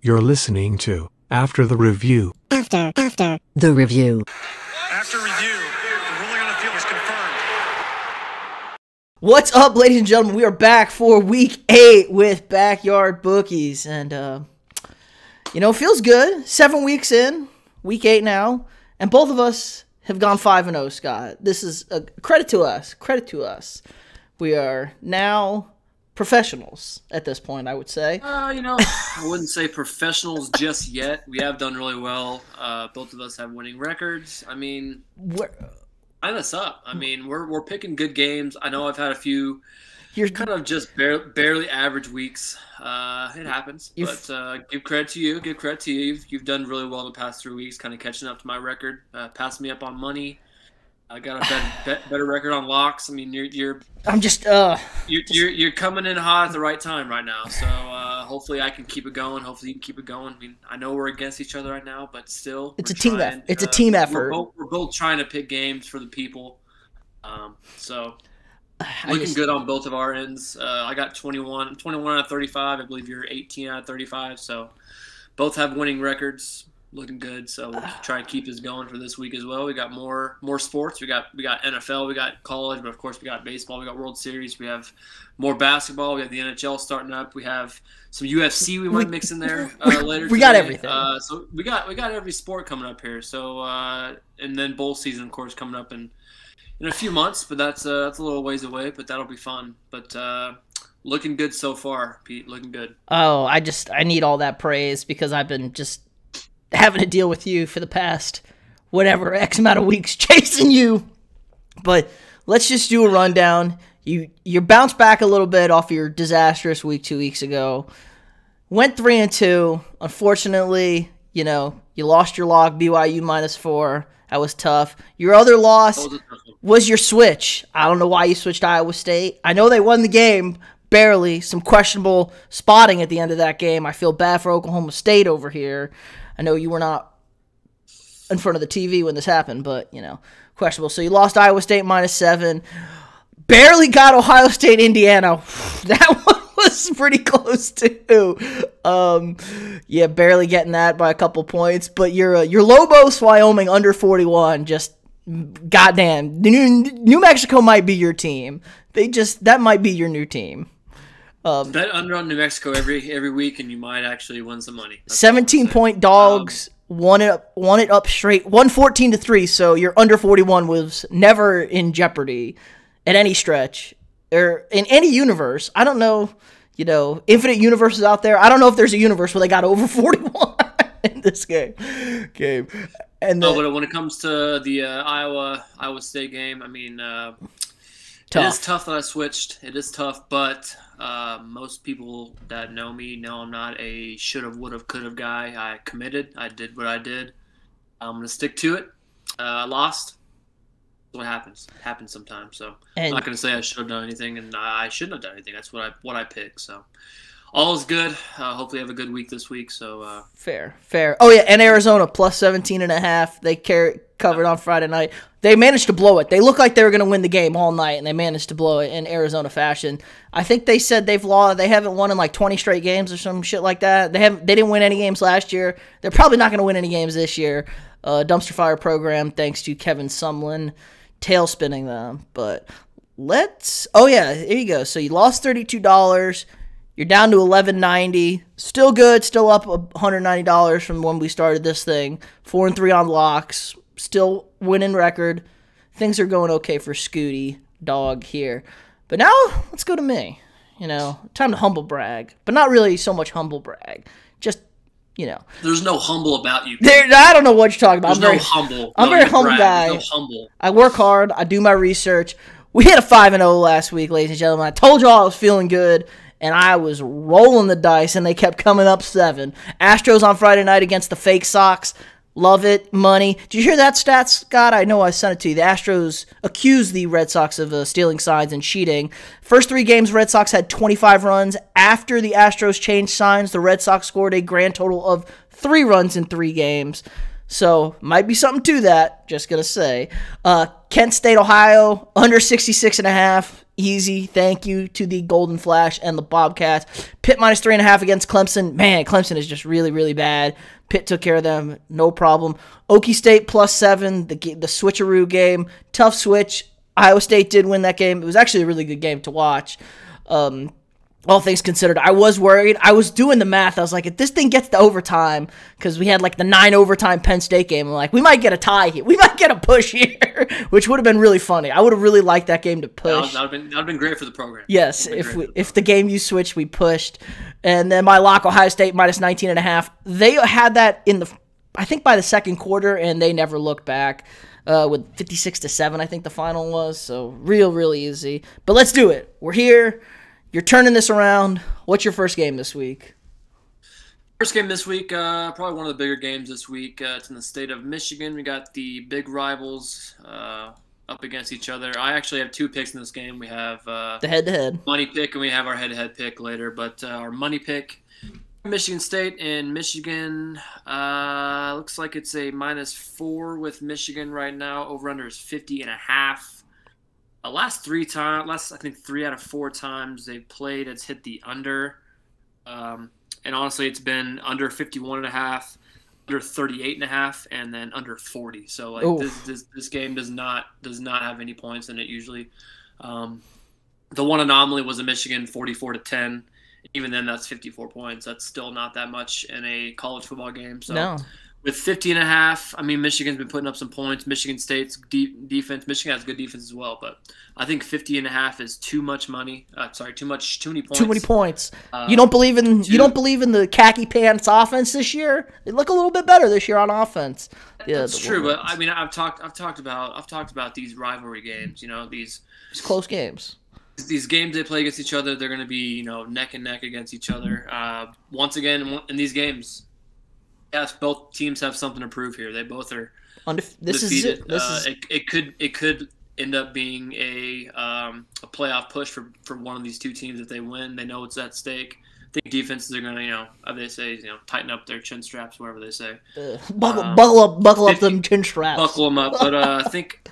You're listening to After the Review. After the review. After review, the ruling on the field is confirmed. What's up, ladies and gentlemen? We are back for week 8 with Backyard Bookies. And, it feels good. 7 weeks in, week 8 now. And both of us have gone 5-0, Scott. This is a credit to us. Credit to us. We are now professionals at this point, I would say. I wouldn't say professionals just yet. We have done really well. Both of us have winning records. I mean, line us up. I mean, we're picking good games. I know I've had a few kind of just barely average weeks. It happens. But give credit to you. Give credit to you. You've done really well in the past 3 weeks, kind of catching up to my record. Passed me up on money. I got a better record on locks. I mean, you're coming in hot at the right time right now. So hopefully I can keep it going. Hopefully you can keep it going. I mean, I know we're against each other right now, but still, it's a team effort. It's a team effort. We're both trying to pick games for the people. So looking good on both of our ends. I got 21 out of 35. I believe you're 18 out of 35. So both have winning records. Looking good, so we'll try and keep this going for this week as well. We got more sports. We got NFL, we got college, but of course we got baseball, we got World Series, we have more basketball, we have the NHL starting up, we have some UFC we might mix in there later. We got everything. So we got every sport coming up here. So and then bowl season, of course, coming up in a few months, but that's a little ways away, but that'll be fun. But looking good so far, Pete. Looking good. Oh, I need all that praise because I've been just having to deal with you for the past X amount of weeks chasing you. But let's just do a rundown. You bounced back a little bit off your disastrous week 2 weeks ago. Went 3-2. Unfortunately, you lost your log BYU -4. That was tough. Your other loss was your switch. I don't know why you switched Iowa State. I know they won the game barely. Some questionable spotting at the end of that game. I feel bad for Oklahoma State over here. I know you were not in front of the TV when this happened, but, questionable. So you lost Iowa State -7. Barely got Ohio State, Indiana. That one was pretty close, too. Barely getting that by a couple points. But your Lobos, Wyoming, under 41, just, goddamn. New Mexico might be your team. That might be your new team. Bet under on New Mexico every week, and you might actually win some money. 17-point dogs won it up straight, 114-3. So your under 41 was never in jeopardy at any stretch or in any universe. I don't know, infinite universes out there. I don't know if there's a universe where they got over 41 in this game. And but when it comes to the Iowa State game, I mean, it is tough that I switched. It is tough, but most people that know me know I'm not a should've, would've, could've guy. I committed. I did what I did. I'm going to stick to it. I lost. That's what happens. It happens sometimes. So I'm not going to say I should have done anything, and I shouldn't have done anything. That's what I picked. So all is good. Hopefully I have a good week this week. So Fair. Oh, yeah, and Arizona plus 17.5. They covered on Friday night. They managed to blow it. They looked like they were going to win the game all night, and they managed to blow it in Arizona fashion. I think they said they haven't won in like 20 straight games or some shit like that. They didn't win any games last year. They're probably not going to win any games this year. Dumpster fire program, thanks to Kevin Sumlin, tail spinning them. But here you go. So you lost $32. You're down to $11.90. Still good. Still up $190 from when we started this thing. 4-3 on locks. Still winning record. Things are going okay for Scooty Dog here. But now, let's go to me. Time to humble brag. But not really so much humble brag. Just, There's no humble about you. I don't know what you're talking about. There's no humble. I'm a very humble guy. There's no humble. I work hard. I do my research. We hit a 5-0 last week, ladies and gentlemen. I told y'all I was feeling good. And I was rolling the dice, and they kept coming up 7. Astros on Friday night against the fake Sox. Love it. Money. Did you hear that stat, Scott? I know I sent it to you. The Astros accused the Red Sox of stealing signs and cheating. First 3 games, Red Sox had 25 runs. After the Astros changed signs, the Red Sox scored a grand total of 3 runs in 3 games. So, might be something to that. Just going to say. Kent State, Ohio, under 66.5. Easy. Thank you to the Golden Flash and the Bobcats. Pitt minus 3.5 against Clemson. Man, Clemson is just really, really bad. Pitt took care of them. No problem. Okie State plus 7. The switcheroo game. Tough switch. Iowa State did win that game. It was actually a really good game to watch. All things considered, I was worried. I was doing the math. I was like, if this thing gets to overtime, because we had like the 9 overtime Penn State game, I'm like, we might get a tie here. We might get a push here, which would have been really funny. I would have really liked that game to push. That would have been great for the program. Yes, if the game you switched, we pushed. And then my lock, Ohio State, minus 19.5. They had that I think by the second quarter, and they never looked back. With 56-7, I think the final was. So really easy. But let's do it. We're here. You're turning this around. What's your first game this week? First game this week, probably one of the bigger games this week. It's in the state of Michigan. We got the big rivals up against each other. I actually have 2 picks in this game. We have the head-to-head money pick, and we have our head-to-head pick later. But our money pick, Michigan State and Michigan, looks like it's a -4 with Michigan right now. Over-under is 50.5. Last 3 out of 4 times they've played, it's hit the under. And honestly, it's been under 51.5, under 38.5, and then under 40. So like this game does not have any points in it usually. The one anomaly was a Michigan 44-10. Even then, that's 54 points. That's still not that much in a college football game. So no. With 50.5, I mean, Michigan's been putting up some points. Michigan State's defense. Michigan has good defense as well, but I think 50.5 is too much money. Too many points. Too many points. You don't believe in the khaki pants offense this year? They look a little bit better this year on offense. Yeah, that's true, but I mean, I've talked about these rivalry games. You know, these close games. These games they play against each other, they're going to be neck and neck against each other. Once again, in these games. Yes, both teams have something to prove here. They both are defeated. It could end up being a playoff push for one of these 2 teams if they win. They know it's at stake. I think defenses are going to, they say, tighten up their chin straps, whatever they say. Buckle up them chin straps. Buckle them up. But I think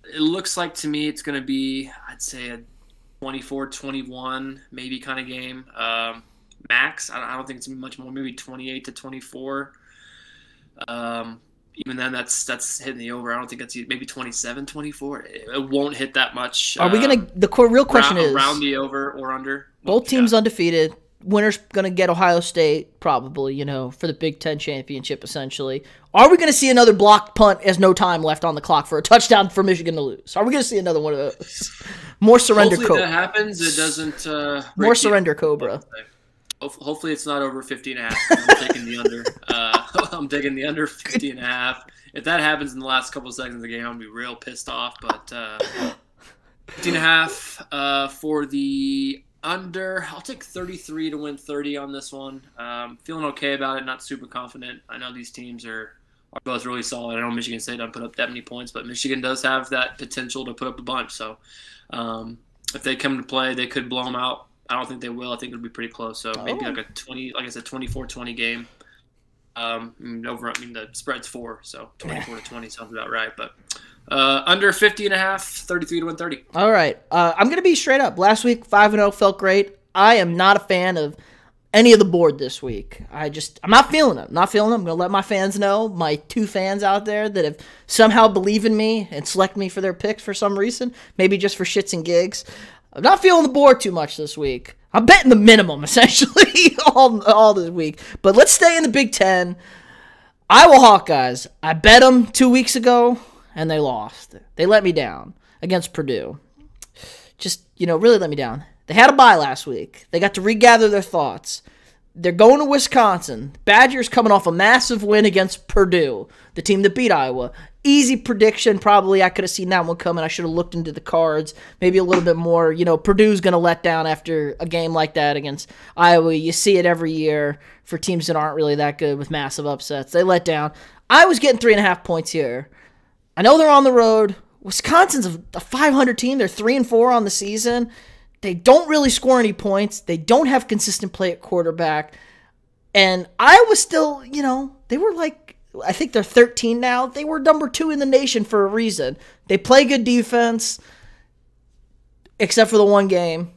it looks like to me it's going to be, I'd say, a 24-21 maybe kind of game. Max, I don't think it's much more. Maybe 28-24. Even then, that's hitting the over. I don't think that's maybe 27-24. It won't hit that much. Are we gonna? The real question is around the over or under. Both teams undefeated. Winner's gonna get Ohio State probably. For the Big Ten championship essentially. Are we gonna see another blocked punt as no time left on the clock for a touchdown for Michigan to lose? Are we gonna see another one of those? More surrender, Hopefully Cobra. That happens. It doesn't. More surrender, Cobra. Hopefully it's not over 50.5. I'm taking the under. I'm taking the under 50.5. If that happens in the last couple of seconds of the game, I'll be real pissed off. But 50.5 for the under. I'll take 33 to win 30 on this one. Feeling okay about it. Not super confident. I know these teams are both really solid. I know Michigan State doesn't put up that many points, but Michigan does have that potential to put up a bunch. So if they come to play, they could blow them out. I don't think they will. I think it'll be pretty close. So maybe like a 24-20 game. The spread's 4, so 24-20 sounds about right. But under 50.5, 33 to win 30. All right. I'm gonna be straight up. Last week 5-0 felt great. I am not a fan of any of the board this week. I'm not feeling it. I'm gonna let my fans know, my 2 fans out there that have somehow believe in me and select me for their picks for some reason, maybe just for shits and gigs. I'm not feeling the board too much this week. I'm betting the minimum, essentially, all this week. But let's stay in the Big Ten. Iowa Hawkeyes. I bet them 2 weeks ago, and they lost. They let me down against Purdue. Just, really let me down. They had a bye last week. They got to regather their thoughts. They're going to Wisconsin. Badgers coming off a massive win against Purdue, the team that beat Iowa. Easy prediction, probably. I could have seen that one coming. I should have looked into the cards maybe a little bit more. Purdue's going to let down after a game like that against Iowa. You see it every year for teams that aren't really that good with massive upsets. They let down. I was getting 3.5 points here. I know they're on the road. Wisconsin's a 500 team. They're 3-4 on the season. They don't really score any points. They don't have consistent play at quarterback. And Iowa still, they were like I think they're 13 now. They were number 2 in the nation for a reason. They play good defense, except for the one game.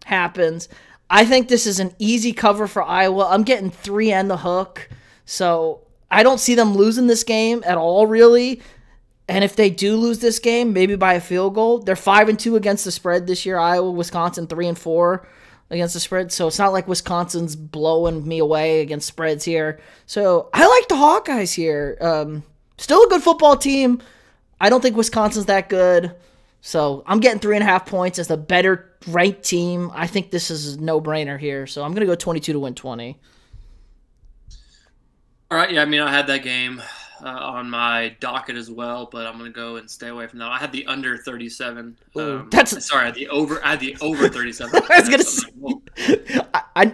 Happens. I think this is an easy cover for Iowa. I'm getting 3 and the hook. So I don't see them losing this game at all, really. And if they do lose this game, maybe by a field goal. They're 5-2 against the spread this year. Iowa, Wisconsin 3-4 against the spread. So it's not like Wisconsin's blowing me away against spreads here. So I like the Hawkeyes here. Still a good football team. I don't think Wisconsin's that good. So I'm getting 3.5 points as the better ranked team. I think this is a no-brainer here. So I'm going to go 22 to win 20. All right, yeah, I mean, I had that game on my docket as well, but I'm going to go and stay away from that. I had the under 37. Sorry, I had the over 37. I was going to say.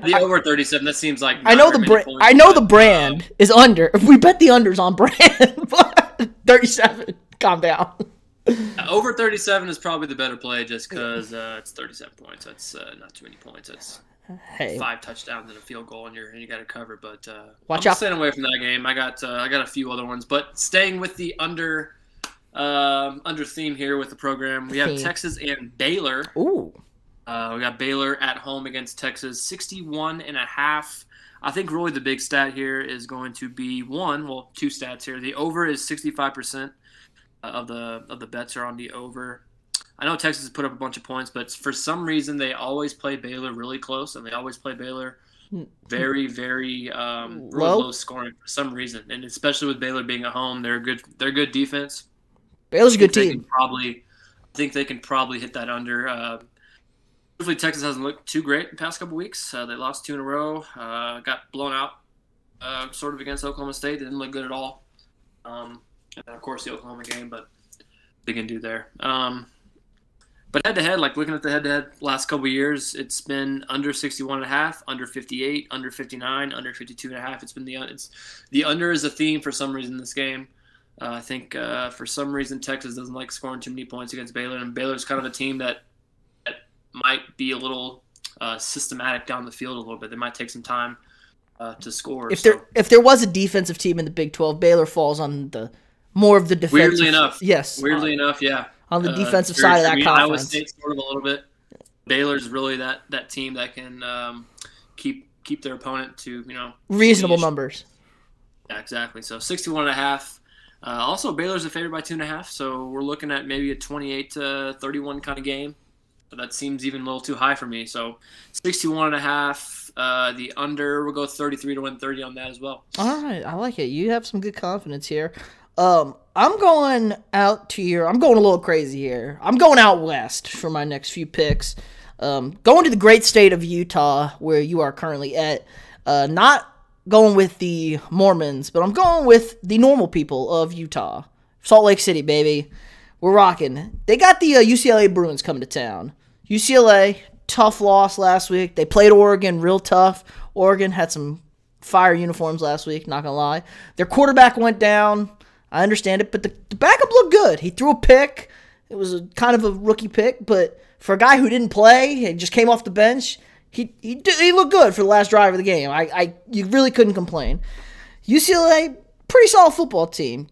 The over 37, that seems like I know the brand is under. If we bet the unders on brand, 37, calm down. Over 37 is probably the better play just because it's 37 points. That's not too many points. That's 5 touchdowns and a field goal, and you got to cover. But watch I'm out. staying away from that game. I got a few other ones, but staying with the under theme here with the program, we have Texas and Baylor. Ooh. We got Baylor at home against Texas, 61.5. I think really the big stat here is going to be 2 stats here. The over is 65%. Of the bets are on the over. I know Texas has put up a bunch of points, but for some reason they always play Baylor really close, and they always play Baylor very, very low scoring for some reason. And especially with Baylor being at home, they're good defense. Baylor's a good team. I think they can probably hit that under. Hopefully Texas hasn't looked too great in the past couple weeks. They lost 2 in a row. Got blown out sort of against Oklahoma State. They didn't look good at all. And of course the Oklahoma game, but they can do there. But head-to-head, like looking at the head-to-head last couple of years, it's been under 61.5, under 58, under 59, under 52.5. It's been the under is a theme for some reason in this game. I think for some reason Texas doesn't like scoring too many points against Baylor, and Baylor's kind of a team that might be a little systematic down the field a little bit. They might take some time to score. If there was a defensive team in the Big 12, Baylor falls on the more of the defensive. Weirdly enough, yeah. On the defensive side of that conference. Iowa State sort of a little bit. Baylor's really that team that can keep their opponent to reasonable numbers. Yeah, exactly. So 61.5. Also, Baylor's a favorite by 2.5. So we're looking at maybe a 28-31 kind of game. But that seems even a little too high for me. So 61.5. The under, we'll go 33 to win 30 on that as well. All right, I like it. You have some good confidence here. I'm going a little crazy here. I'm going out west for my next few picks. Going to the great state of Utah, where you are currently at. Not going with the Mormons, but I'm going with the normal people of Utah. Salt Lake City, baby. We're rocking. They got the UCLA Bruins coming to town. UCLA, tough loss last week. They played Oregon real tough. Oregon had some fire uniforms last week, not going to lie. Their quarterback went down. I understand it, but the backup looked good. He threw a pick. It was kind of a rookie pick, but for a guy who didn't play, he just came off the bench, he looked good for the last drive of the game. You really couldn't complain. UCLA, pretty solid football team,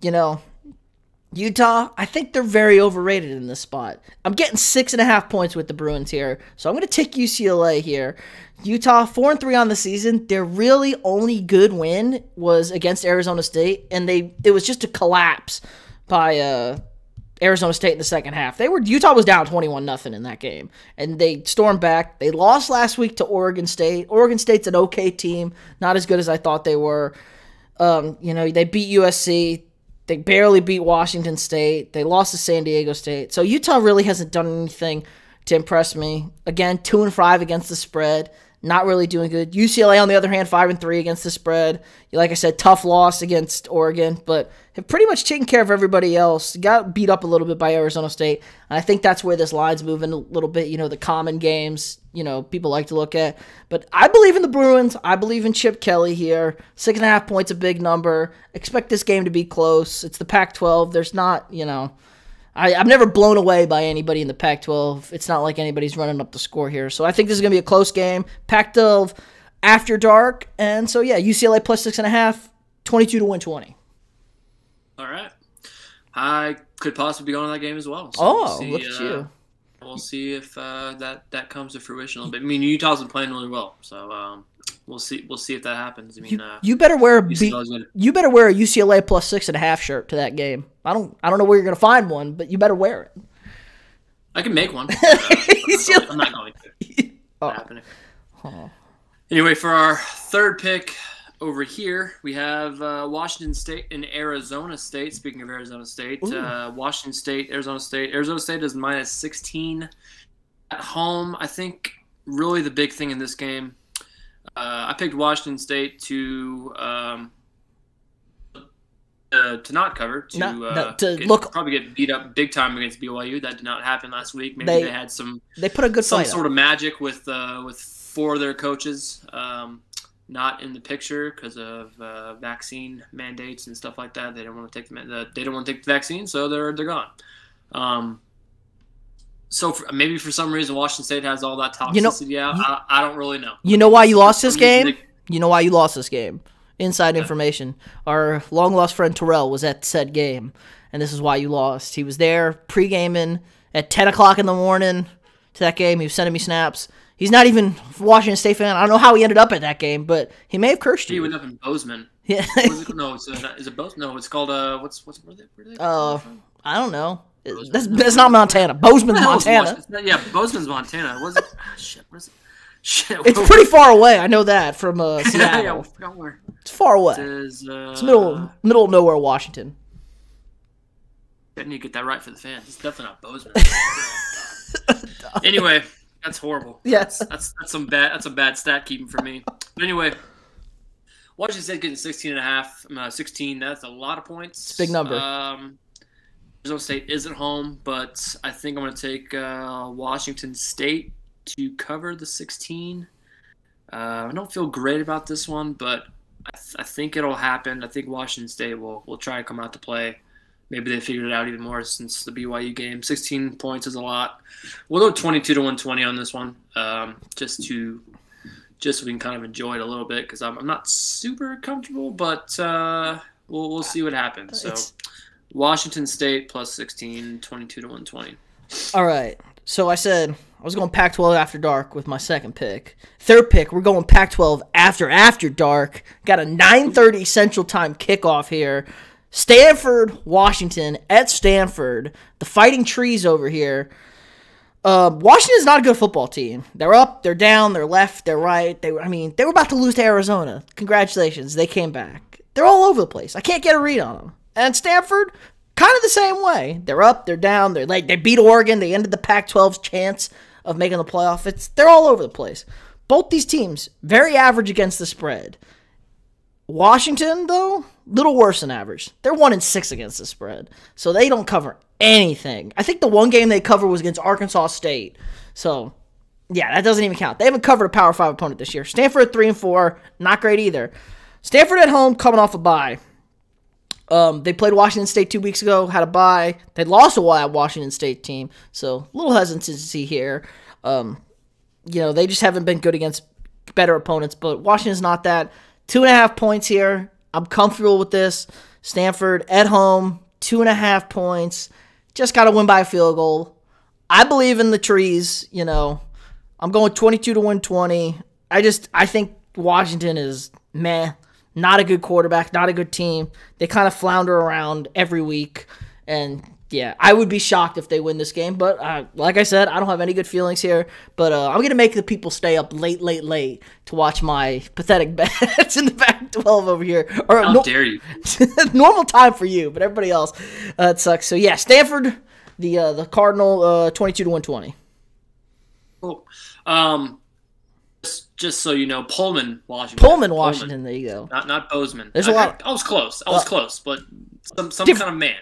Utah, I think they're very overrated in this spot. I'm getting 6.5 points with the Bruins here, so I'm going to take UCLA here. Utah, 4-3 on the season. Their really only good win was against Arizona State, and it was just a collapse by Arizona State in the second half. Utah was down 21-0 in that game, and they stormed back. They lost last week to Oregon State. Oregon State's an okay team, not as good as I thought they were. They beat USC. They barely beat Washington State. They lost to San Diego State. So Utah really hasn't done anything to impress me. Again, 2-5 against the spread. Not really doing good. UCLA, on the other hand, 5-3 against the spread. Like I said, tough loss against Oregon, but have pretty much taken care of everybody else. Got beat up a little bit by Arizona State. And I think that's where this line's moving a little bit. The common games, people like to look at. But I believe in the Bruins. I believe in Chip Kelly here. 6.5 points, a big number. Expect this game to be close. It's the Pac-12. There's not, I'm never blown away by anybody in the Pac-12. It's not like anybody's running up the score here. So I think this is going to be a close game. Pac-12 after dark. And so, yeah, UCLA plus 6.5, 22 to win 20. All right. I could possibly be going to that game as well. So Look at you. We'll see if that comes to fruition a little bit. I mean, Utah's been playing really well, so we'll see if that happens. I mean, you better wear you better wear a UCLA plus 6.5 shirt to that game. I don't know where you're gonna find one, but you better wear it. I can make one. I'm not going to. Happening. Oh. Anyway, for our third pick over here, we have Washington State and Arizona State. Speaking of Arizona State, Washington State, Arizona State. Arizona State is minus 16 at home. I think really the big thing in this game, I picked Washington State to not cover, probably get beat up big time against BYU. That did not happen last week. Maybe they had they put a good some fight sort of magic with 4 of their coaches not in the picture because of vaccine mandates and stuff like that. They don't want to take the vaccine, so they're gone. So maybe for some reason Washington State has all that toxicity out. I don't really know. You know why you lost this game? You know why you lost this game? Inside information. Our long-lost friend Terrell was at said game, and this is why you lost. He was there pre-gaming at 10 o'clock in the morning to that game. He was sending me snaps. He's not even a Washington State fan. I don't know how he ended up at that game, but he may have cursed you. He ended up in Bozeman. Yeah. Is it Bozeman? No, it's called where are they from? I don't know. That's not Montana. Bozeman's Montana. Yeah, Bozeman's Montana. Was it? Shit. What is it? Shit. It's pretty far away. I know that from Seattle. Yeah, I forgot where. It's far away. It's middle of nowhere, Washington. I need to get that right for the fans. It's definitely not Bozeman. Anyway, that's horrible. Yes, that's some bad stat keeping for me. But anyway, Washington State getting 16.5, 16. That's a lot of points. It's a big number. Arizona State is at home, but I think I'm going to take Washington State to cover the 16. I don't feel great about this one, but I think it'll happen. I think Washington State will try to come out to play. Maybe they figured it out even more since the BYU game. 16 points is a lot. We'll go 22 to 120 on this one, just so we can kind of enjoy it a little bit because I'm not super comfortable, but we'll see what happens. So Washington State plus 16, 22 to 120. All right. So I said I was going Pac-12 after dark with my second pick. Third pick, we're going Pac-12 after dark. Got a 9:30 Central Time kickoff here. Stanford, Washington at Stanford. The Fighting Trees over here. Washington's not a good football team. They're up, they're down, they're left, they're right. They were about to lose to Arizona. Congratulations, they came back. They're all over the place. I can't get a read on them. And Stanford, kind of the same way. They're up, they're down. They beat Oregon. They ended the Pac-12's chance of making the playoff. They're all over the place. Both these teams, very average against the spread. Washington, though, little worse than average. They're 1-6 against the spread, so they don't cover anything. I think the one game they covered was against Arkansas State. So, yeah, that doesn't even count. They haven't covered a Power 5 opponent this year. Stanford 3-4, not great either. Stanford at home, coming off a bye. They played Washington State 2 weeks ago, had a bye. They lost a Washington State team, so a little hesitancy here. They just haven't been good against better opponents, but Washington's not that. 2.5 points here. I'm comfortable with this. Stanford at home, 2.5 points. Just got to win by a field goal. I believe in the trees. I'm going 22 to 120. I think Washington is meh. Not a good quarterback, not a good team. They kind of flounder around every week. And, yeah, I would be shocked if they win this game. But, like I said, I don't have any good feelings here. But I'm going to make the people stay up late to watch my pathetic bets in the Pac-12 over here. How dare you? Normal time for you, but everybody else, it sucks. So, yeah, Stanford, the Cardinal, 22 to 120. Cool. Just so you know, Pullman, Washington. There you go. Not Bozeman. There's a lot. I was close. But some kind of man.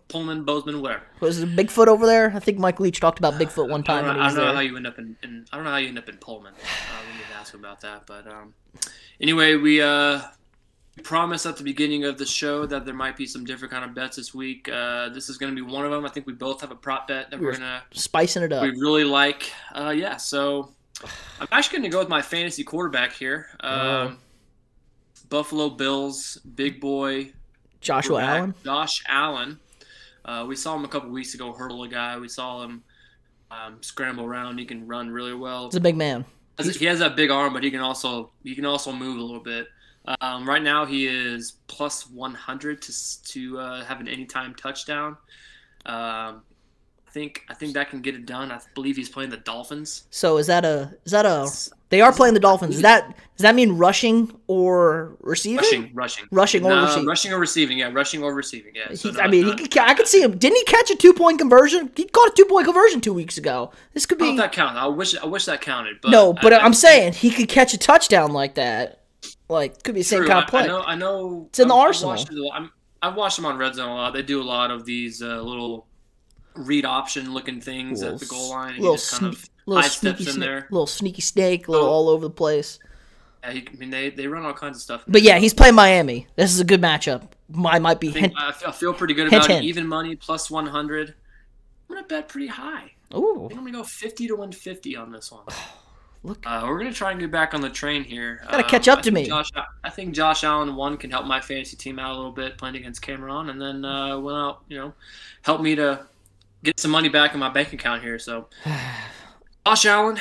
Pullman, Bozeman, whatever. Was it Bigfoot over there? I think Mike Leach talked about Bigfoot one time. I don't know how you end up in Pullman. We need to ask him about that. But anyway, we promised at the beginning of the show that there might be some different kind of bets this week. This is going to be one of them. I think we both have a prop bet that we're gonna spicing it up. We really like. So. I'm actually going to go with my fantasy quarterback here. Buffalo Bills, big boy, Joshua Allen. Josh Allen. We saw him a couple weeks ago hurdle a guy. We saw him scramble around. He can run really well. He's a big man. He has that big arm, but he can also move a little bit. Right now he is plus 100 to have an anytime touchdown. I think that can get it done. I believe he's playing the Dolphins. So is that a? They are playing the Dolphins. Does that mean rushing or receiving? Rushing or receiving. Rushing or receiving. Yeah, rushing or receiving. Yeah. So I could see him. Didn't he catch a 2-point conversion? He caught a 2-point conversion 2 weeks ago. This could be. I don't know if that counts. I wish that counted. But no, but I'm saying he could catch a touchdown like that. Like, could be the same kind of play. I know. It's in the arsenal. I've watched them on Red Zone a lot. They do a lot of these little read option looking things at the goal line. And little steps in there. Little sneaky snake, little all over the place. Yeah, they run all kinds of stuff. But yeah, he's playing Miami. This is a good matchup. I might be. I feel pretty good about it. Even money plus 100. I'm gonna bet pretty high. Ooh. I'm gonna go 50 to 150 on this one. Look, we're gonna try and get back on the train here. Gotta catch up to me. I think Josh Allen can help my fantasy team out a little bit playing against Cameron, and then help me to get some money back in my bank account here. So, Josh Allen,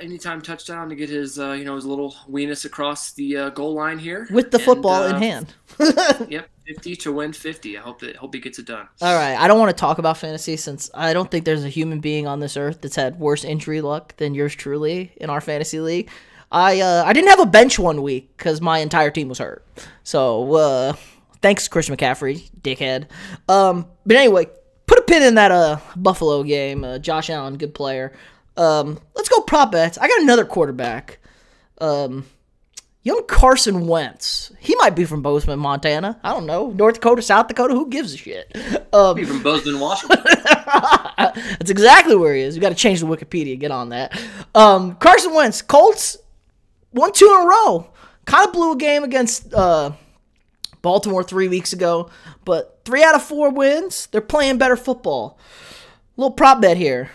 anytime touchdown to get his his little weenus across the goal line here with the football in hand. Yep, 50 to win 50. I hope he gets it done. All right, I don't want to talk about fantasy since I don't think there's a human being on this earth that's had worse injury luck than yours truly in our fantasy league. I didn't have a bench 1 week because my entire team was hurt. So thanks, Christian McCaffrey, dickhead. But anyway, put a pin in that Buffalo game. Josh Allen, good player. Let's go prop bets. I got another quarterback. Young Carson Wentz. He might be from Bozeman, Montana. I don't know. North Dakota, South Dakota, who gives a shit? Be from Bozeman, Washington. That's exactly where he is. You got to change the Wikipedia. Get on that. Carson Wentz. Colts 1-2 in a row. Kind of blew a game against Baltimore 3 weeks ago, but 3 out of 4 wins. They're playing better football. Little prop bet here.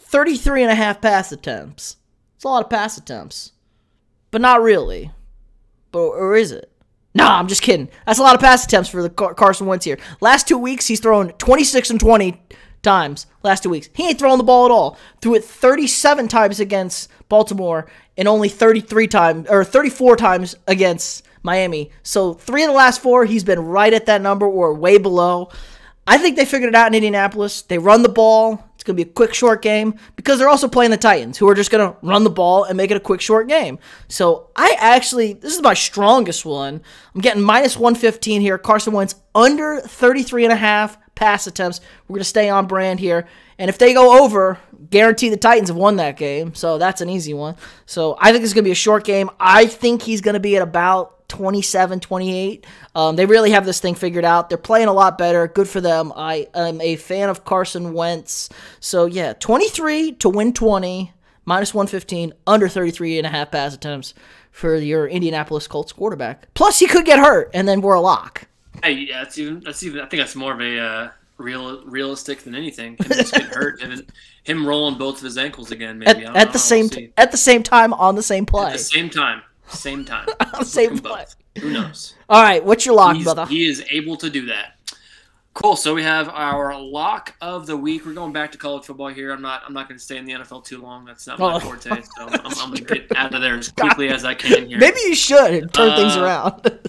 33.5 pass attempts. It's a lot of pass attempts. But not really. Or is it? Nah, I'm just kidding. That's a lot of pass attempts for the Carson Wentz here. Last 2 weeks, he's thrown 26 and 20 times. Last 2 weeks. He ain't throwing the ball at all. Threw it 37 times against Baltimore and only 34 times against Miami. So 3 of the last 4, he's been right at that number or way below. I think they figured it out in Indianapolis. They run the ball. It's going to be a quick, short game because they're also playing the Titans, who are just going to run the ball and make it a quick, short game. So this is my strongest one. I'm getting minus 115 here. Carson Wentz under 33.5 pass attempts. We're going to stay on brand here. And if they go over, guarantee the Titans have won that game. So that's an easy one. So I think it's going to be a short game. I think he's going to be at about 27, 28. They really have this thing figured out. They're playing a lot better. Good for them. I am a fan of Carson Wentz. So, yeah, 23 to win 20, minus 115, under 33.5 pass attempts for your Indianapolis Colts quarterback. Plus, he could get hurt, and then we're a lock. Hey, yeah, that's even. I think that's more of a realistic than anything. Him just getting hurt and him rolling both of his ankles again. Maybe at the same time on the same play. At the same time. Same play. Who knows? All right, what's your lock, brother? He is able to do that. Cool. So we have our lock of the week. We're going back to college football here. I'm not going to stay in the NFL too long. That's not my forte. So I'm going to get out of there as quickly as I can here. Maybe you should turn things around.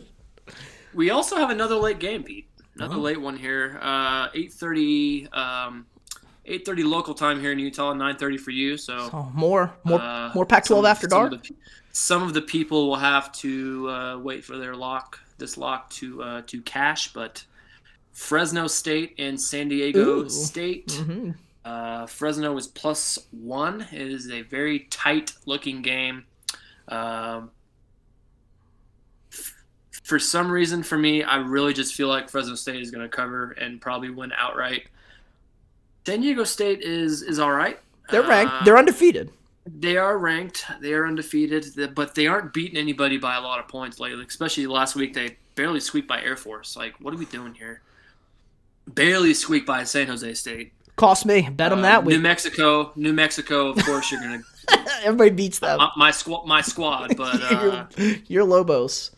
We also have another late game, Pete. Another late one here. 8:30 local time here in Utah. 9:30 for you. So more Pac-12 after dark. Some of the people will have to wait for their this lock to cash, but Fresno State and San Diego State. Mm-hmm. Fresno is +1. It is a very tight-looking game. For some reason, for me, I really just feel like Fresno State is going to cover and probably win outright. San Diego State is all right. They're ranked. They're undefeated. They are ranked. They are undefeated, but they aren't beating anybody by a lot of points lately. Especially last week, they barely squeaked by Air Force. Like, what are we doing here? Barely squeaked by San Jose State. Cost me. Bet them that week. New Mexico. Of course, you're gonna. Everybody beats them. My squad, but you're Lobos.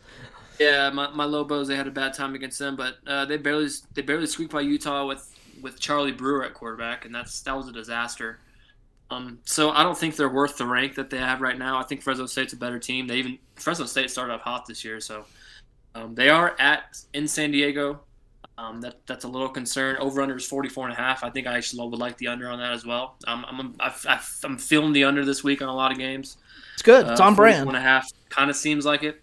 Yeah, my Lobos, they had a bad time against them, but they barely squeaked by Utah with Charlie Brewer at quarterback, and that was a disaster. So I don't think they're worth the rank that they have right now. I think Fresno State's a better team. Fresno State started off hot this year, so they are in San Diego. That's a little concern. Over/under is 44.5. I think I actually would like the under on that as well. I'm feeling the under this week on a lot of games. It's good. It's on brand. 44.5 kind of seems like it.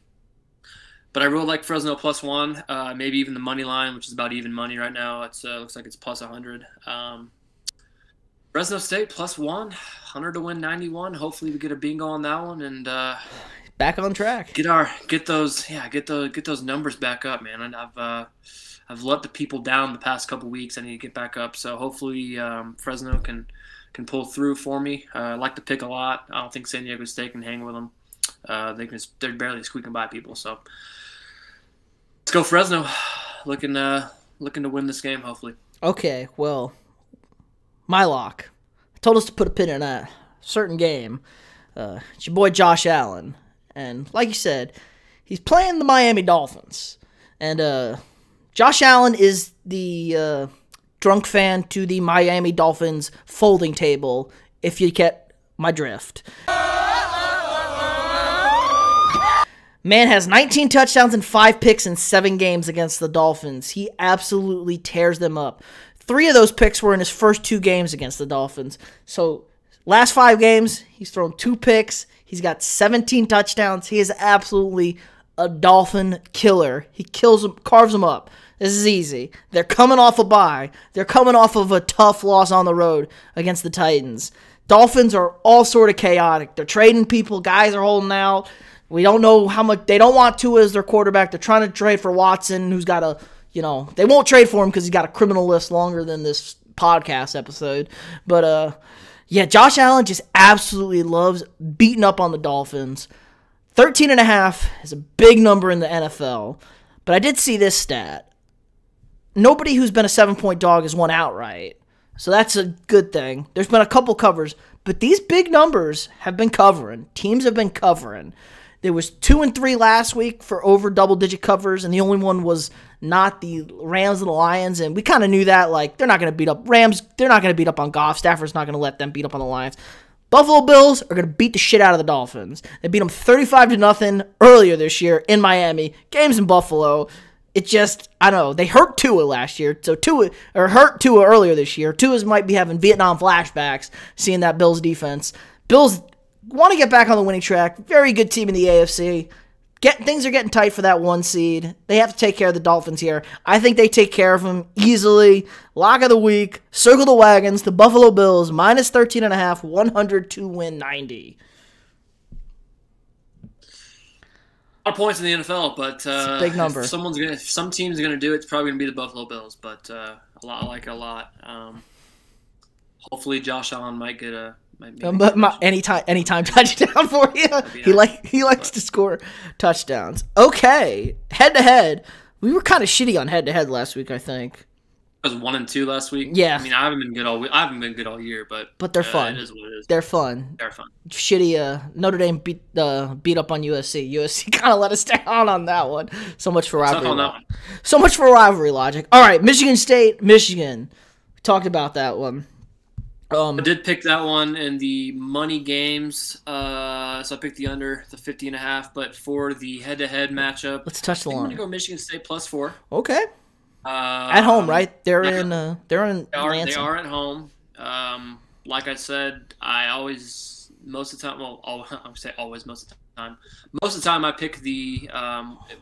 But I really like Fresno +1, maybe even the money line, which is about even money right now. It looks like it's +100. Fresno State +1, 100 to win 91. Hopefully we get a bingo on that one and back on track. Get those numbers back up, man. And I've let the people down the past couple weeks. I need to get back up. So hopefully Fresno can pull through for me. I like to pick a lot. I don't think San Diego State can hang with them. They're barely squeaking by people. So let's go Fresno. Looking to win this game, hopefully. Okay, well, my lock. I told us to put a pin in a certain game. It's your boy Josh Allen. And like you said, he's playing the Miami Dolphins. And Josh Allen is the drunk fan to the Miami Dolphins folding table, if you get my drift. Man has 19 touchdowns and 5 picks in 7 games against the Dolphins. He absolutely tears them up. 3 of those picks were in his first 2 games against the Dolphins. So, last 5 games, he's thrown 2 picks. He's got 17 touchdowns. He is absolutely a Dolphin killer. He kills them, carves them up. This is easy. They're coming off a bye. They're coming off of a tough loss on the road against the Titans. Dolphins are all sort of chaotic. They're trading people. Guys are holding out. We don't know how much. They don't want Tua as their quarterback. They're trying to trade for Watson, who's got a, they won't trade for him because he's got a criminal list longer than this podcast episode. But, yeah, Josh Allen just absolutely loves beating up on the Dolphins. 13.5 is a big number in the NFL. But I did see this stat. Nobody who's been a 7-point dog has won outright. So that's a good thing. There's been a couple covers. But these big numbers have been covering. Teams have been covering. There was 2 and 3 last week for over double-digit covers, and the only one was not the Rams and the Lions, and we kind of knew that. Like, they're not going to beat up Rams. They're not going to beat up on Goff. Stafford's not going to let them beat up on the Lions. Buffalo Bills are going to beat the shit out of the Dolphins. They beat them 35-0 earlier this year in Miami. Games in Buffalo. It just, I don't know. They hurt Tua last year, hurt Tua earlier this year. Tua might be having Vietnam flashbacks seeing that Bills defense. Bills want to get back on the winning track. Very good team in the AFC. Things are getting tight for that 1 seed. They have to take care of the Dolphins here. I think they take care of them easily. Lock of the week. Circle the wagons. The Buffalo Bills minus 13.5. 100 to win 90. A lot of points in the NFL, but it's a big number. If some team's gonna do it, it's probably gonna be the Buffalo Bills. But I like it a lot. Hopefully, Josh Allen might get a. Anytime touchdown for you. He likes to score touchdowns. Okay, head to head. We were kind of shitty on head to head last week, I think. I was 1 and 2 last week. Yeah. I mean, I haven't been good all week. I haven't been good all year, but they're fun. It is what it is. They're fun. They're fun. Shitty. Notre Dame beat up on USC. USC kind of let us down on that one. So much for rivalry. So much for rivalry logic. All right, Michigan State, Michigan. We talked about that one. I did pick that one in the money games, so I picked the under, the 50.5. But for the head-to-head matchup, let's touch the line. I'm going to go Michigan State +4. Okay. At home, right? They're in Lansing. They are at home. Like I said, most of the time I pick the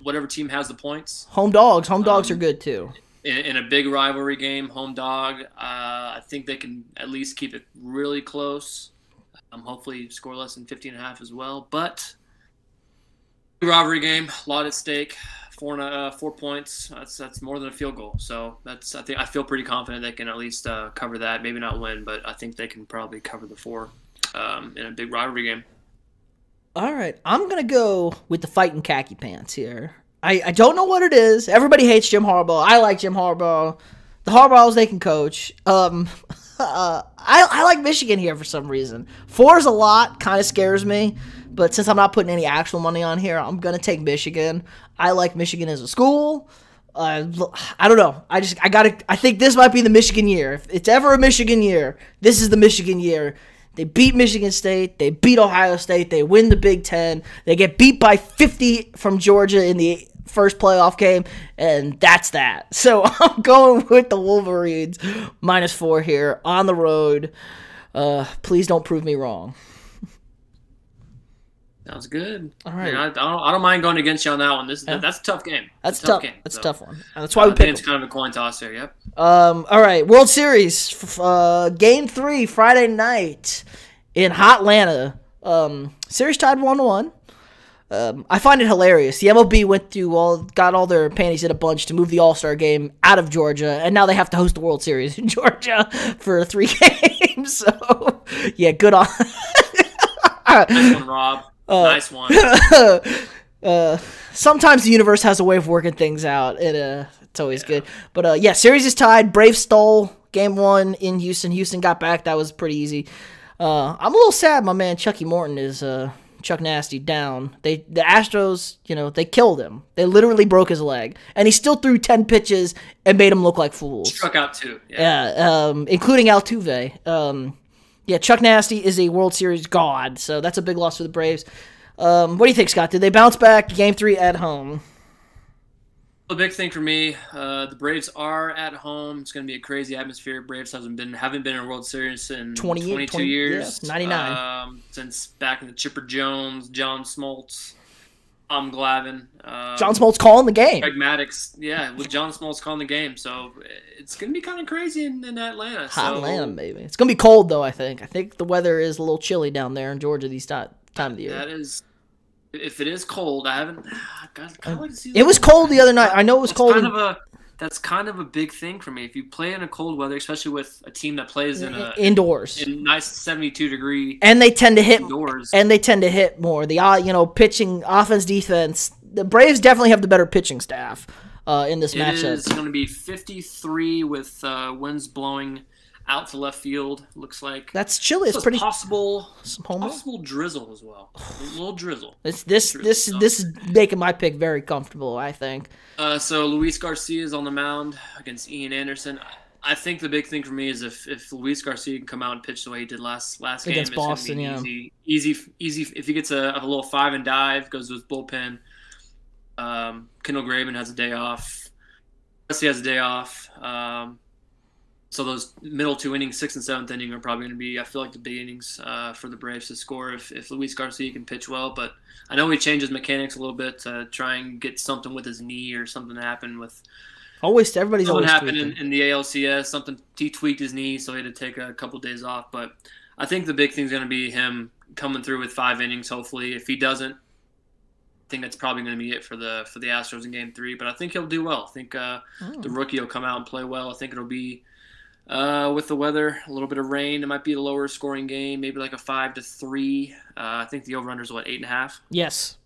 whatever team has the points. Home dogs are good too. In a big rivalry game, home dog, I think they can at least keep it really close. Hopefully score less than 15.5 as well. But rivalry game, a lot at stake. 4 points. That's more than a field goal. So I feel pretty confident they can at least cover that. Maybe not win, but I think they can probably cover the 4 in a big rivalry game. All right, I'm gonna go with the fighting khaki pants here. I don't know what it is. Everybody hates Jim Harbaugh. I like Jim Harbaugh. The Harbaughs, they can coach. I like Michigan here for some reason. 4 is a lot. Kind of scares me. But since I'm not putting any actual money on here, I'm going to take Michigan. I like Michigan as a school. I don't know. I think this might be the Michigan year. If it's ever a Michigan year, this is the Michigan year. They beat Michigan State. They beat Ohio State. They win the Big Ten. They get beat by 50 from Georgia in the first playoff game, and that's that. So I'm going with the Wolverines -4 here on the road. Please don't prove me wrong. Sounds good. All right. I don't mind going against you on that one. That's a tough game. That's tough. That's a tough one. That's why we picked. It's kind of a coin toss here. Yep. All right. World Series. Game 3 Friday night in Hotlanta. Series tied 1-1. I find it hilarious. The MLB got all their panties in a bunch to move the All-Star game out of Georgia, and now they have to host the World Series in Georgia for 3 games. So, yeah, good on. Nice one, Rob. Nice one. Sometimes the universe has a way of working things out. It's always good. But, series is tied. Braves stole Game 1 in Houston. Houston got back. That was pretty easy. I'm a little sad my man Chucky Morton is Chuck Nasty down. The Astros, they killed him. They literally broke his leg. And he still threw 10 pitches and made him look like fools. Struck out 2. Yeah, including Altuve. Chuck Nasty is a World Series god, so that's a big loss for the Braves. What do you think, Scott? Did they bounce back Game 3 at home? The big thing for me, the Braves are at home. It's going to be a crazy atmosphere. Braves haven't been in a World Series in 22 years. Yeah, 99. Since back in the Chipper Jones, John Smoltz, Tom Glavine. John Smoltz calling the game. Greg Maddux. Yeah, with John Smoltz calling the game. So it's going to be kind of crazy in Atlanta. Atlanta, maybe. It's going to be cold, though, I think. I think the weather is a little chilly down there in Georgia these time of the year. That is... If it is cold, I haven't. I'd like to see it was cold the other night. I know it was cold. That's kind of a big thing for me. If you play in a cold weather, especially with a team that plays indoors in nice 72-degree, and they tend to hit indoors, and they tend to hit more. The pitching, offense, defense. The Braves definitely have the better pitching staff in this matchup. It is going to be 53 with winds blowing out to left field. Looks like that's chilly. It's pretty possible drizzle as well. A little drizzle. This is making my pick very comfortable, I think. So Luis Garcia is on the mound against Ian Anderson. I think the big thing for me is if Luis Garcia can come out and pitch the way he did last game against Boston, easy. If he gets a little 5 and dive, goes to his bullpen. Kendall Graveman has a day off. Garcia has a day off. So those middle 2 innings, 6th and 7th inning, are probably going to be, I feel like, the big innings for the Braves to score if Luis Garcia can pitch well. But I know he changes mechanics a little bit to try and get something with his knee or something happen with. Everybody's always happened in the ALCS. Something, he tweaked his knee, so he had to take a couple days off. But I think the big thing is going to be him coming through with 5 innings. Hopefully, if he doesn't, I think that's probably going to be it for the Astros in Game 3. But I think he'll do well. I think the rookie will come out and play well. I think it'll be. With the weather, a little bit of rain, it might be a lower scoring game, maybe like a 5-3. I think the over/under is 8.5. Yes,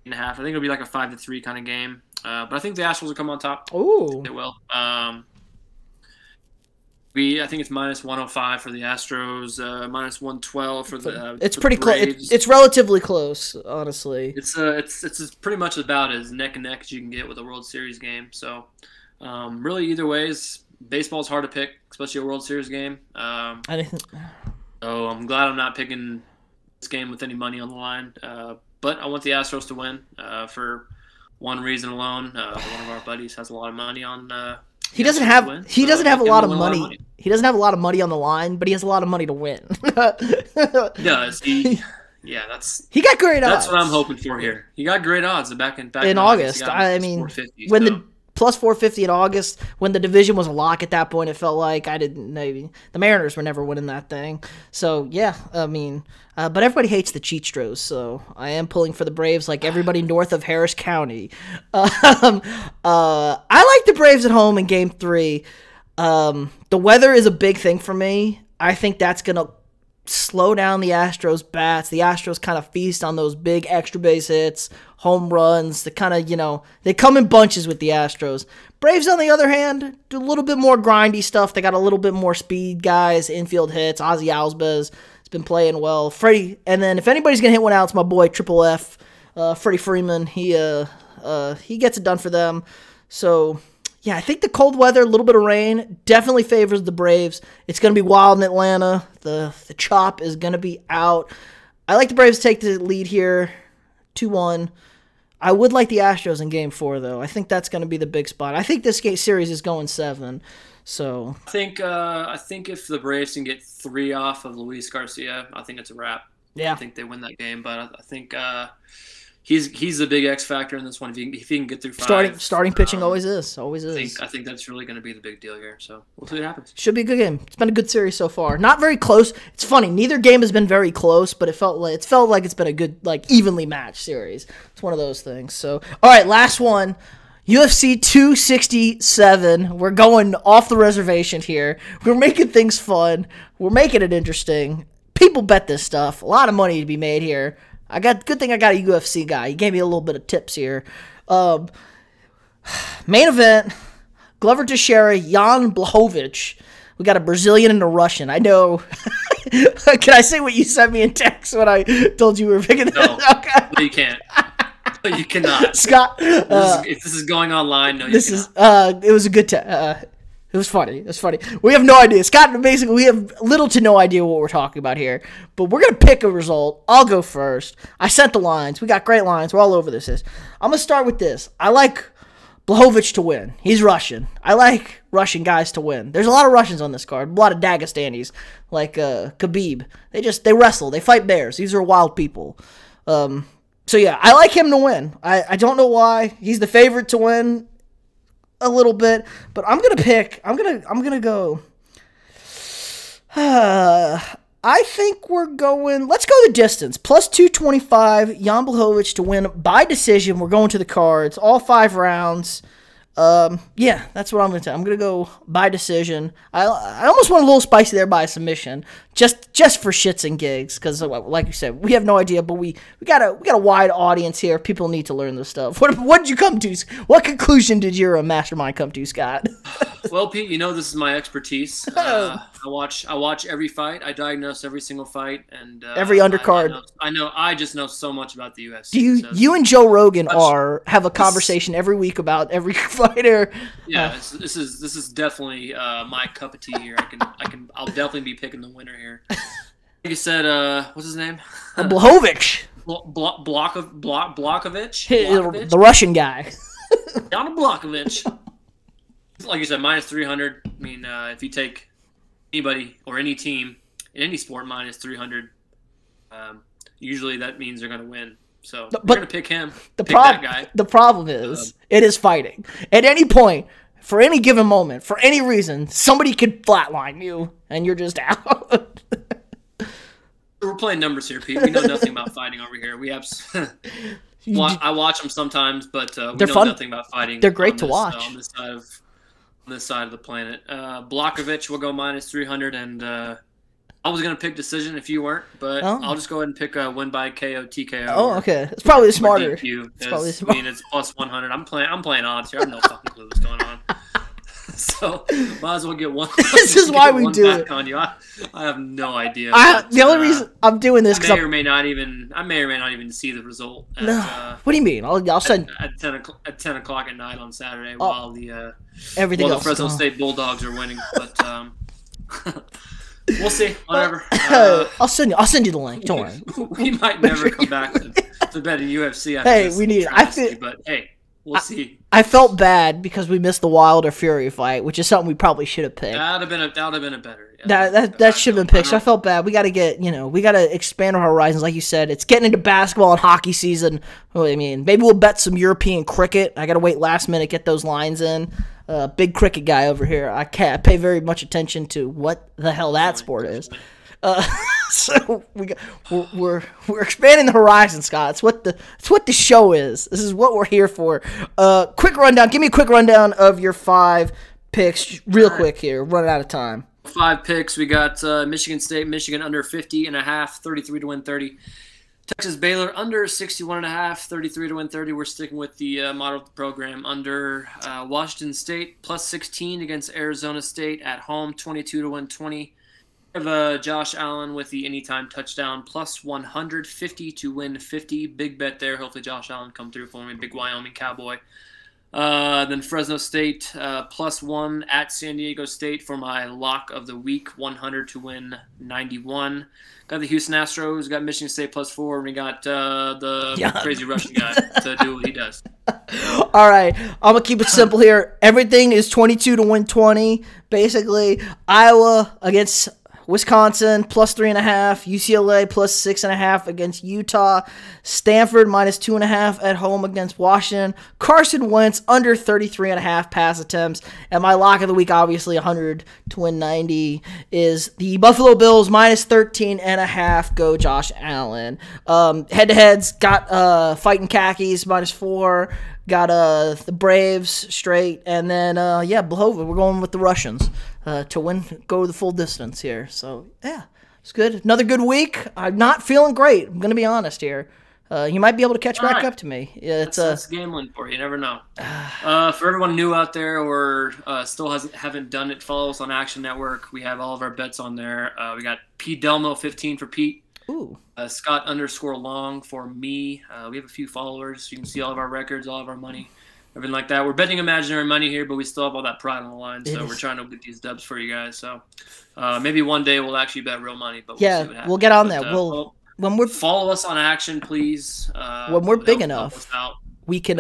8.5. I think it'll be like a 5-3 kind of game. But I think the Astros will come on top. Ooh, they will. I think it's -105 for the Astros, -112 for the. It's pretty close. It's relatively close, honestly. It's pretty much about as neck and neck as you can get with a World Series game. So, really, either ways. Baseball's hard to pick, especially a World Series game. So I'm glad I'm not picking this game with any money on the line. But I want the Astros to win for one reason alone. One of our buddies has a lot of money on. He doesn't have a lot of money. He doesn't have a lot of money on the line, but he has a lot of money to win. He does. He got great odds. That's what I'm hoping for here. He got great odds back in August. I mean, when the plus 450 in August, when the division was a lock at that point, it felt like the Mariners were never winning that thing. So, yeah, I mean, but everybody hates the Cheatstros, so I am pulling for the Braves like everybody north of Harris County. I like the Braves at home in Game 3. The weather is a big thing for me. I think that's going to slow down the Astros' bats. The Astros kind of feast on those big extra base hits, home runs. They kind of, they come in bunches with the Astros. Braves, on the other hand, do a little bit more grindy stuff. They got a little bit more speed guys, infield hits. Ozzy Albies is been playing well. Freddie, and then if anybody's going to hit one out, it's my boy Triple F, Freddie Freeman. He gets it done for them. So, yeah, I think the cold weather, a little bit of rain, definitely favors the Braves. It's going to be wild in Atlanta. The chop is going to be out. I like the Braves to take the lead here, 2-1. I would like the Astros in Game 4, though. I think that's going to be the big spot. I think this series is going 7. So I think if the Braves can get 3 off of Luis Garcia, I think it's a wrap. Yeah, I think they win that game. But I think he's the big X factor in this one. If he can get through 5, starting pitching always is. I think that's really going to be the big deal here. So we'll see what happens. Should be a good game. It's been a good series so far. Not very close. It's funny. Neither game has been very close, but it felt like it's been a good, evenly matched series. It's one of those things. So all right, last one. UFC 267. We're going off the reservation here. We're making things fun. We're making it interesting. People bet this stuff. A lot of money to be made here. Good thing I got a UFC guy. He gave me a little bit of tips here. Main event, Glover Teixeira, Jan Blachowicz. We got a Brazilian and a Russian. I know. Can I say what you sent me in text when I told you we were picking this? No, okay. No, you can't. No, you cannot. Scott. If this is going online, no, you cannot. It was a good it was funny. It was funny. We have no idea. Scott, basically, we have little to no idea what we're talking about here. But we're going to pick a result. I'll go first. I sent the lines. We got great lines. We're all over this. I'm going to start with this. I like Blachowicz to win. He's Russian. I like Russian guys to win. There's a lot of Russians on this card. A lot of Dagestanis, like Khabib. They wrestle. They fight bears. These are wild people. So, yeah, I like him to win. I don't know why. He's the favorite to win a little bit, but I'm gonna go. I think we're going. Let's go the distance. Plus 225. Jan Blachowicz to win by decision. We're going to the cards. All 5 rounds. Yeah, that's what I'm going to tell. I'm going to go by decision. I almost went a little spicy there by submission, just for shits and gigs, because like you said, we have no idea, but we got a wide audience here. People need to learn this stuff. What did you come to? What conclusion did your mastermind come to, Scott? Well, Pete, this is my expertise. I watch every fight. I diagnose every single fight and every undercard. I just know so much about the UFC. You and Joe Rogan have a conversation every week about every fighter? Yeah, this is definitely my cup of tea here. I'll definitely be picking the winner here. Like you said, what's his name? Blachowicz. Blachowicz. The Russian guy. Jan Blachowicz. Like you said, minus 300. I mean, if you take anybody or any team in any sport minus 300, usually that means they're going to win. So we're going to pick him. That guy. The problem is, it is fighting. At any point, for any given moment, for any reason, somebody could flatline you, and you're just out. We're playing numbers here, Pete. We know nothing about fighting over here. I watch them sometimes, but we know fun. Nothing about fighting. They're great to watch on this side of the planet. Blachowicz will go minus 300, and I was gonna pick decision if you weren't, but I'll just go ahead and pick a win by KO, TKO. Oh, okay. It's probably smarter. It's plus 100. I'm playing odds here. I have no fucking clue what's going on. So might as well get one. This is why we do it. On you. I have no idea. The only reason I'm doing this because I may or may not even see the result. What do you mean? I'll send at 10 o'clock at night on Saturday while the Fresno State Bulldogs are winning. But we'll see. Whatever. I'll send you the link. Don't worry. We might never come back to bet a UFC. Hey, we need. But hey. We'll see. I felt bad because we missed the Wilder Fury fight, which is something we probably should have picked. That would have been a better. Yeah, that should have been picked. So I felt bad. We got to we got to expand our horizons, like you said. It's getting into basketball and hockey season. Well, I mean, maybe we'll bet some European cricket. I got to wait last minute, get those lines in. Big cricket guy over here. I pay very much attention to what the hell that sport is. So we're expanding the horizon, Scott. It's what the show is. This is what we're here for. Quick rundown. Give me a quick rundown of your 5 picks, real quick here. Running out of time. 5 picks. We got Michigan State, Michigan under 50.5, 33 to win 30. Texas Baylor under 61.5, 33 to win 30. We're sticking with the model program. Under Washington State plus 16 against Arizona State at home, 22 to win 20. have Josh Allen with the anytime touchdown, plus 150 to win 50. Big bet there. Hopefully Josh Allen come through for me. Big Wyoming Cowboy. Then Fresno State, plus 1 at San Diego State for my lock of the week, 100 to win 91. Got the Houston Astros, got Michigan State plus 4, and we got the crazy Russian guy to do what he does. All right, I'm going to keep it simple here. Everything is 22 to win 20, basically. Iowa against Wisconsin, plus 3.5. UCLA, plus 6.5 against Utah. Stanford, minus 2.5 at home against Washington. Carson Wentz, under 33.5 pass attempts. And my lock of the week, obviously, 100 to win 90, is the Buffalo Bills, minus 13.5. Go Josh Allen. Head-to-heads, got Fighting Khakis, minus 4. Got the Braves straight. And then, Blahova, we're going with the Russians. To win, go the full distance here. So, yeah, it's good. Another good week. I'm not feeling great. I'm going to be honest here. You might be able to catch back up to me. Yeah, that's gambling for you. You never know. For everyone new out there or still haven't done it, follow us on Action Network. We have all of our bets on there. We got P. Delmo 15 for Pete. Ooh. Scott _Long for me. We have a few followers. You can see all of our records, all of our money. Everything like that. We're betting imaginary money here, but we still have all that pride on the line. So we're trying to get these dubs for you guys. So maybe one day we'll actually bet real money. But we'll see what happens. We'll get on that. When we're follow us on Action, please. When we're big enough, we can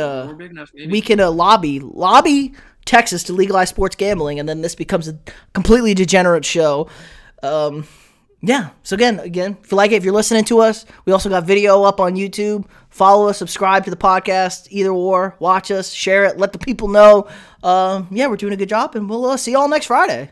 lobby Texas to legalize sports gambling, and then this becomes a completely degenerate show. Yeah. So again, if you like it, if you're listening to us, we also got video up on YouTube. Follow us, subscribe to the podcast, either or. Watch us, share it, let the people know. We're doing a good job, and we'll see you all next Friday.